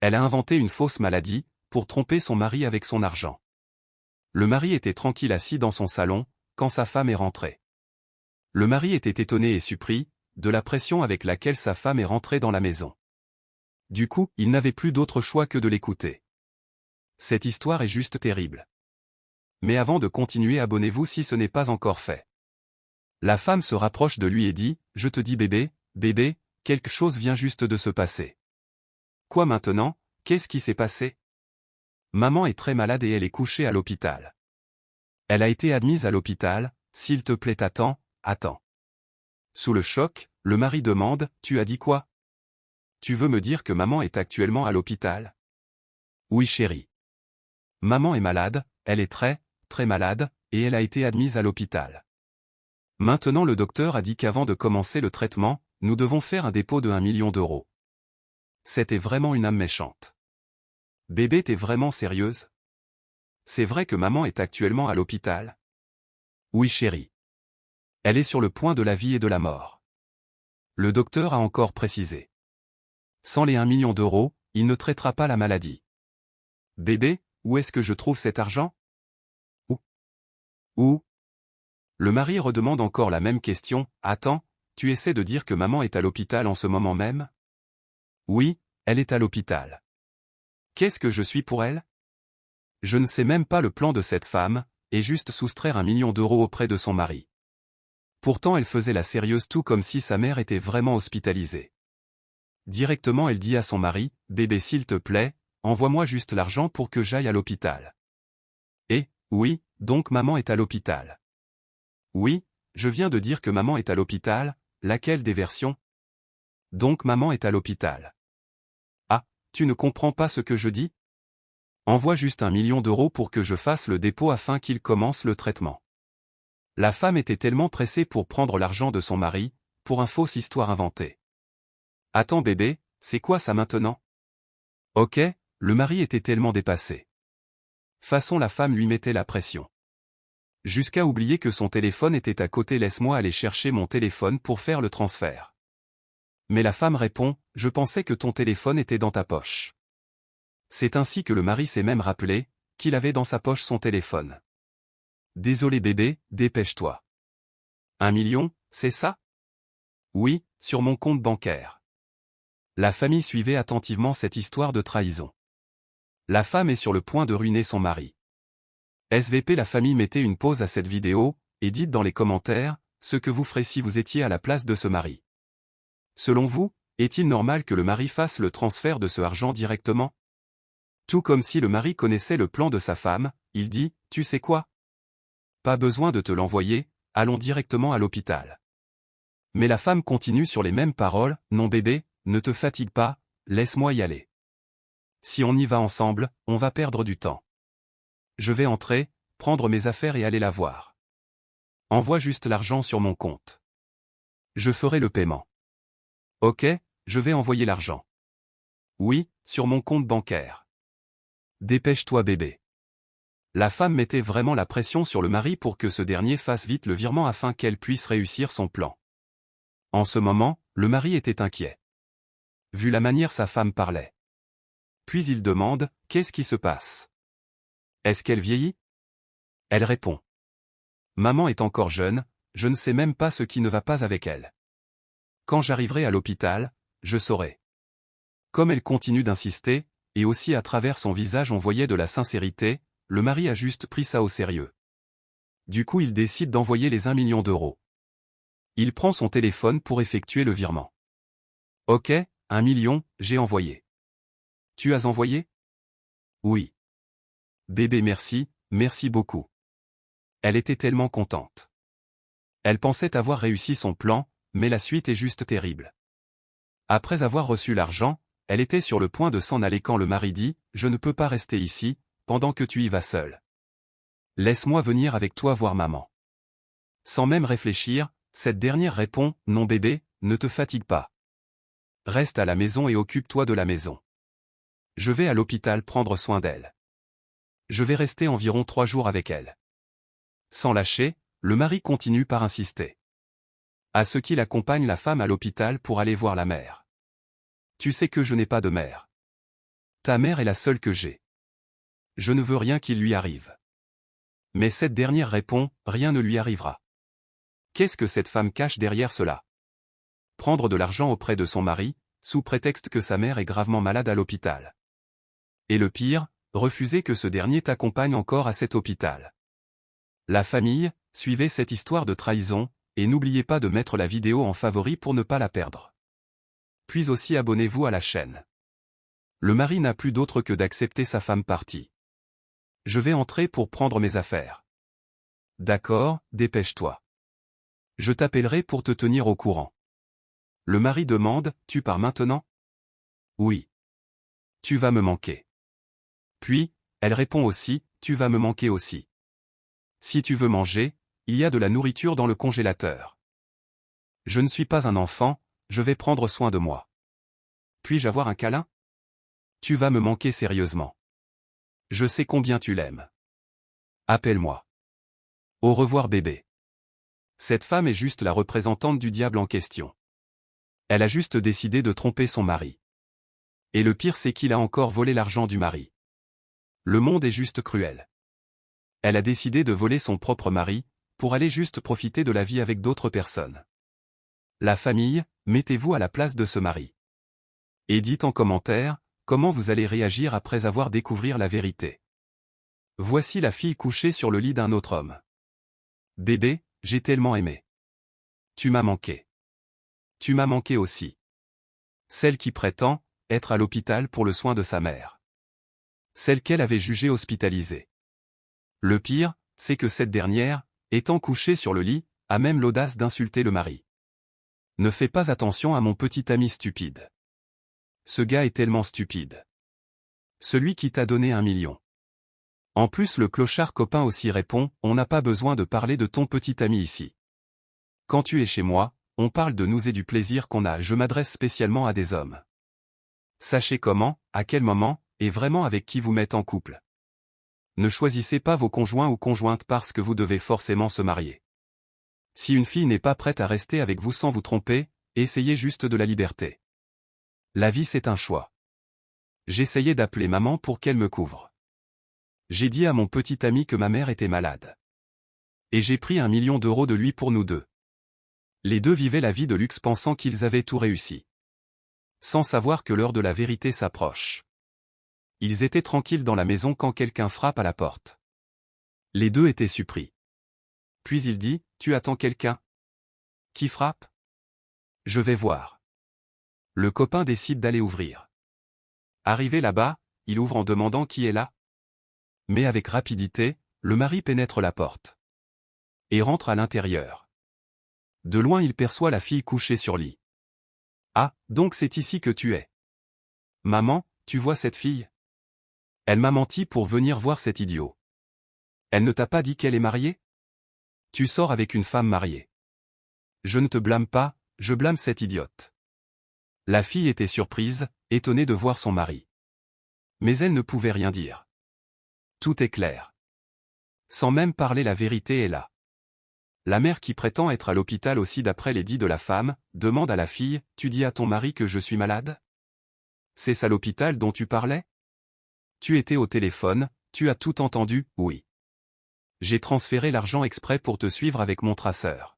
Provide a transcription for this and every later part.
Elle a inventé une fausse maladie, pour tromper son mari avec son argent. Le mari était tranquille assis dans son salon, quand sa femme est rentrée. Le mari était étonné et surpris, de la pression avec laquelle sa femme est rentrée dans la maison. Du coup, il n'avait plus d'autre choix que de l'écouter. Cette histoire est juste terrible. Mais avant de continuer, abonnez-vous si ce n'est pas encore fait. La femme se rapproche de lui et dit, « Je te dis bébé, quelque chose vient juste de se passer. » « Quoi maintenant, qu'est-ce qui s'est passé ? » ? « Maman est très malade et elle est couchée à l'hôpital. » »« Elle a été admise à l'hôpital, s'il te plaît attends. » Sous le choc, le mari demande, « Tu as dit quoi ? Tu veux me dire que maman est actuellement à l'hôpital ? » ?»« Oui chérie. Maman est malade, elle est très malade, et elle a été admise à l'hôpital. Maintenant le docteur a dit qu'avant de commencer le traitement, nous devons faire un dépôt de 1 million d'euros. C'était vraiment une âme méchante. Bébé, t'es vraiment sérieuse ? C'est vrai que maman est actuellement à l'hôpital ? Oui chérie. Elle est sur le point de la vie et de la mort. Le docteur a encore précisé. Sans les 1 million d'euros, il ne traitera pas la maladie. Bébé, où est-ce que je trouve cet argent ? Où ? Le mari redemande encore la même question, « Attends, tu essaies de dire que maman est à l'hôpital en ce moment même ? » Oui, elle est à l'hôpital. Qu'est-ce que je suis pour elle ? Je ne sais même pas le plan de cette femme, et juste soustraire 1 million d'euros auprès de son mari. Pourtant elle faisait la sérieuse tout comme si sa mère était vraiment hospitalisée. Directement elle dit à son mari, « Bébé s'il te plaît, envoie-moi juste l'argent pour que j'aille à l'hôpital. » Et, oui, donc maman est à l'hôpital. Oui, je viens de dire que maman est à l'hôpital, laquelle des versions ? Donc maman est à l'hôpital. Ah, tu ne comprends pas ce que je dis ? Envoie juste 1 million d'euros pour que je fasse le dépôt afin qu'il commence le traitement. La femme était tellement pressée pour prendre l'argent de son mari, pour une fausse histoire inventée. Attends bébé, c'est quoi ça maintenant ? Ok, le mari était tellement dépassé. Façon la femme lui mettait la pression. Jusqu'à oublier que son téléphone était à côté. Laisse-moi aller chercher mon téléphone pour faire le transfert. Mais la femme répond, je pensais que ton téléphone était dans ta poche. C'est ainsi que le mari s'est même rappelé, qu'il avait dans sa poche son téléphone. Désolé bébé, dépêche-toi. 1 million, c'est ça ? Oui, sur mon compte bancaire. La famille suivait attentivement cette histoire de trahison. La femme est sur le point de ruiner son mari. SVP la famille mettez une pause à cette vidéo, et dites dans les commentaires, ce que vous ferez si vous étiez à la place de ce mari. Selon vous, est-il normal que le mari fasse le transfert de ce argent directement ? Tout comme si le mari connaissait le plan de sa femme, il dit, tu sais quoi ? Pas besoin de te l'envoyer, allons directement à l'hôpital. Mais la femme continue sur les mêmes paroles, non bébé, ne te fatigue pas, laisse-moi y aller. Si on y va ensemble, on va perdre du temps. Je vais entrer, prendre mes affaires et aller la voir. Envoie juste l'argent sur mon compte. Je ferai le paiement. Ok, je vais envoyer l'argent. Oui, sur mon compte bancaire. Dépêche-toi bébé. La femme mettait vraiment la pression sur le mari pour que ce dernier fasse vite le virement afin qu'elle puisse réussir son plan. En ce moment, le mari était inquiet. Vu la manière sa femme parlait. Puis il demande, qu'est-ce qui se passe ? Est-ce qu'elle vieillit ? Elle répond. Maman est encore jeune, je ne sais même pas ce qui ne va pas avec elle. Quand j'arriverai à l'hôpital, je saurai. Comme elle continue d'insister, et aussi à travers son visage on voyait de la sincérité, le mari a juste pris ça au sérieux. Du coup il décide d'envoyer les 1 million d'euros. Il prend son téléphone pour effectuer le virement. Ok, 1 million, j'ai envoyé. Tu as envoyé ? Oui. Bébé merci beaucoup. Elle était tellement contente. Elle pensait avoir réussi son plan, mais la suite est juste terrible. Après avoir reçu l'argent, elle était sur le point de s'en aller quand le mari dit, « Je ne peux pas rester ici, pendant que tu y vas seul. Laisse-moi venir avec toi voir maman. » Sans même réfléchir, cette dernière répond, « Non bébé, ne te fatigue pas. Reste à la maison et occupe-toi de la maison. Je vais à l'hôpital prendre soin d'elle. Je vais rester environ 3 jours avec elle. » Sans lâcher, le mari continue par insister. À ce qu'il accompagne la femme à l'hôpital pour aller voir la mère. « Tu sais que je n'ai pas de mère. Ta mère est la seule que j'ai. Je ne veux rien qui lui arrive. Mais cette dernière répond, rien ne lui arrivera. Qu'est-ce que cette femme cache derrière cela? Prendre de l'argent auprès de son mari, sous prétexte que sa mère est gravement malade à l'hôpital. Et le pire, refuser que ce dernier t'accompagne encore à cet hôpital. La famille, suivez cette histoire de trahison, et n'oubliez pas de mettre la vidéo en favori pour ne pas la perdre. Puis aussi abonnez-vous à la chaîne. Le mari n'a plus d'autre que d'accepter sa femme partie. Je vais entrer pour prendre mes affaires. D'accord, dépêche-toi. Je t'appellerai pour te tenir au courant. Le mari demande, tu pars maintenant? Oui. Tu vas me manquer. Puis, elle répond aussi, tu vas me manquer aussi. Si tu veux manger, il y a de la nourriture dans le congélateur. Je ne suis pas un enfant, je vais prendre soin de moi. Puis-je avoir un câlin? Tu vas me manquer sérieusement. Je sais combien tu l'aimes. Appelle-moi. Au revoir bébé. Cette femme est juste la représentante du diable en question. Elle a juste décidé de tromper son mari. Et le pire c'est qu'il a encore volé l'argent du mari. Le monde est juste cruel. Elle a décidé de voler son propre mari, pour aller juste profiter de la vie avec d'autres personnes. La famille, mettez-vous à la place de ce mari. Et dites en commentaire, comment vous allez réagir après avoir découvert la vérité. Voici la fille couchée sur le lit d'un autre homme. Bébé, j'ai tellement aimé. Tu m'as manqué. Tu m'as manqué aussi. Celle qui prétend être à l'hôpital pour le soin de sa mère. Celle qu'elle avait jugée hospitalisée. Le pire, c'est que cette dernière, étant couchée sur le lit, a même l'audace d'insulter le mari. Ne fais pas attention à mon petit ami stupide. Ce gars est tellement stupide. Celui qui t'a donné 1 million. En plus le clochard copain aussi répond, on n'a pas besoin de parler de ton petit ami ici. Quand tu es chez moi, on parle de nous et du plaisir qu'on a, je m'adresse spécialement à des hommes. Sachez comment, à quel moment, et vraiment avec qui vous mettre en couple. Ne choisissez pas vos conjoints ou conjointes parce que vous devez forcément se marier. Si une fille n'est pas prête à rester avec vous sans vous tromper, essayez juste de la liberté. La vie c'est un choix. J'essayais d'appeler maman pour qu'elle me couvre. J'ai dit à mon petit ami que ma mère était malade. Et j'ai pris 1 million d'euros de lui pour nous deux. Les deux vivaient la vie de luxe pensant qu'ils avaient tout réussi. Sans savoir que l'heure de la vérité s'approche. Ils étaient tranquilles dans la maison quand quelqu'un frappe à la porte. Les deux étaient surpris. Puis il dit, tu attends quelqu'un? Qui frappe? Je vais voir. Le copain décide d'aller ouvrir. Arrivé là-bas, il ouvre en demandant qui est là. Mais avec rapidité, le mari pénètre la porte. Et rentre à l'intérieur. De loin il perçoit la fille couchée sur lit. Ah, donc c'est ici que tu es. Maman, tu vois cette fille? Elle m'a menti pour venir voir cet idiot. Elle ne t'a pas dit qu'elle est mariée? Tu sors avec une femme mariée. Je ne te blâme pas, je blâme cette idiote. La fille était surprise, étonnée de voir son mari. Mais elle ne pouvait rien dire. Tout est clair. Sans même parler la vérité est là. La mère qui prétend être à l'hôpital aussi d'après les dits de la femme, demande à la fille, tu dis à ton mari que je suis malade? C'est ça l'hôpital dont tu parlais? Tu étais au téléphone, tu as tout entendu, oui. J'ai transféré l'argent exprès pour te suivre avec mon traceur.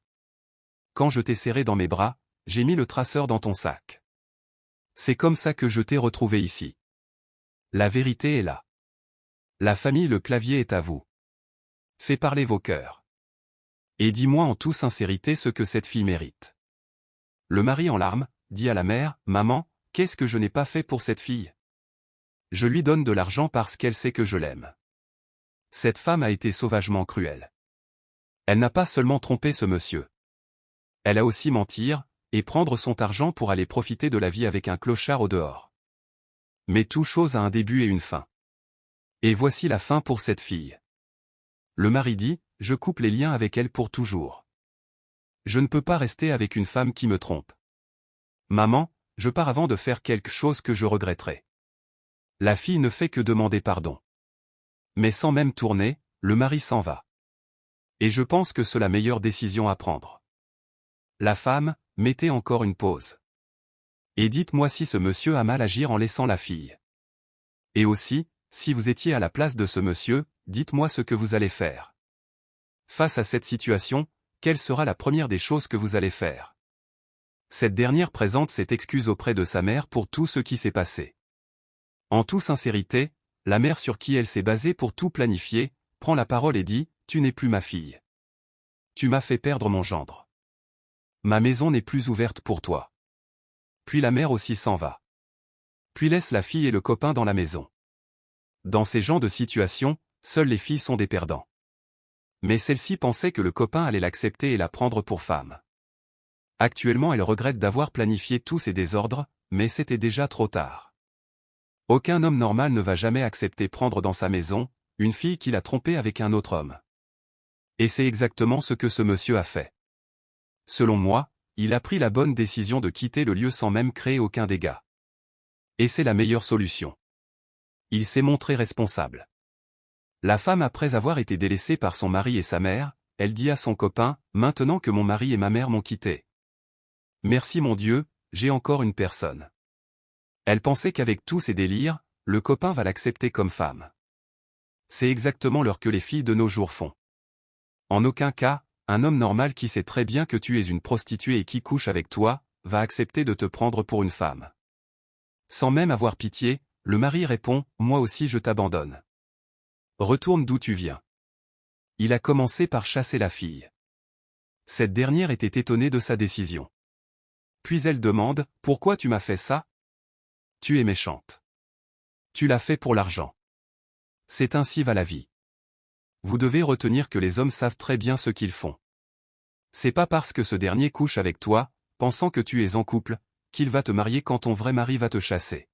Quand je t'ai serré dans mes bras, j'ai mis le traceur dans ton sac. C'est comme ça que je t'ai retrouvé ici. La vérité est là. La famille le clavier est à vous. Fais parler vos cœurs. Et dis-moi en toute sincérité ce que cette fille mérite. Le mari en larmes, dit à la mère, maman, qu'est-ce que je n'ai pas fait pour cette fille? Je lui donne de l'argent parce qu'elle sait que je l'aime. Cette femme a été sauvagement cruelle. Elle n'a pas seulement trompé ce monsieur. Elle a aussi mentir, et prendre son argent pour aller profiter de la vie avec un clochard au dehors. Mais toute chose a un début et une fin. Et voici la fin pour cette fille. Le mari dit, je coupe les liens avec elle pour toujours. Je ne peux pas rester avec une femme qui me trompe. Maman, je pars avant de faire quelque chose que je regretterai. La fille ne fait que demander pardon. Mais sans même tourner, le mari s'en va. Et je pense que c'est la meilleure décision à prendre. La femme, mettez encore une pause. Et dites-moi si ce monsieur a mal agir en laissant la fille. Et aussi, si vous étiez à la place de ce monsieur, dites-moi ce que vous allez faire. Face à cette situation, quelle sera la première des choses que vous allez faire? Cette dernière présente cette excuse auprès de sa mère pour tout ce qui s'est passé. En toute sincérité, la mère sur qui elle s'est basée pour tout planifier, prend la parole et dit « Tu n'es plus ma fille. Tu m'as fait perdre mon gendre. Ma maison n'est plus ouverte pour toi. » Puis la mère aussi s'en va. Puis laisse la fille et le copain dans la maison. Dans ces genres de situations, seules les filles sont des perdants. Mais celle-ci pensait que le copain allait l'accepter et la prendre pour femme. Actuellement elle regrette d'avoir planifié tous ces désordres, mais c'était déjà trop tard. Aucun homme normal ne va jamais accepter prendre dans sa maison une fille qu'il a trompée avec un autre homme. Et c'est exactement ce que ce monsieur a fait. Selon moi, il a pris la bonne décision de quitter le lieu sans même créer aucun dégât. Et c'est la meilleure solution. Il s'est montré responsable. La femme, après avoir été délaissée par son mari et sa mère, elle dit à son copain « Maintenant que mon mari et ma mère m'ont quitté. Merci mon Dieu, j'ai encore une personne. » Elle pensait qu'avec tous ces délires, le copain va l'accepter comme femme. C'est exactement l'heure que les filles de nos jours font. En aucun cas, un homme normal qui sait très bien que tu es une prostituée et qui couche avec toi, va accepter de te prendre pour une femme. Sans même avoir pitié, le mari répond « Moi aussi je t'abandonne. Retourne d'où tu viens. » Il a commencé par chasser la fille. Cette dernière était étonnée de sa décision. Puis elle demande « Pourquoi tu m'as fait ça ? Tu es méchante. Tu l'as fait pour l'argent. » C'est ainsi va la vie. Vous devez retenir que les hommes savent très bien ce qu'ils font. C'est pas parce que ce dernier couche avec toi, pensant que tu es en couple, qu'il va te marier quand ton vrai mari va te chasser.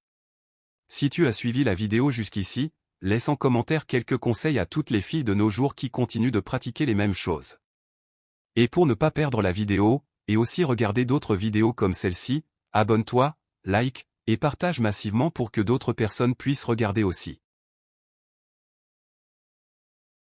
Si tu as suivi la vidéo jusqu'ici, laisse en commentaire quelques conseils à toutes les filles de nos jours qui continuent de pratiquer les mêmes choses. Et pour ne pas perdre la vidéo, et aussi regarder d'autres vidéos comme celle-ci, abonne-toi, like, et partage massivement pour que d'autres personnes puissent regarder aussi.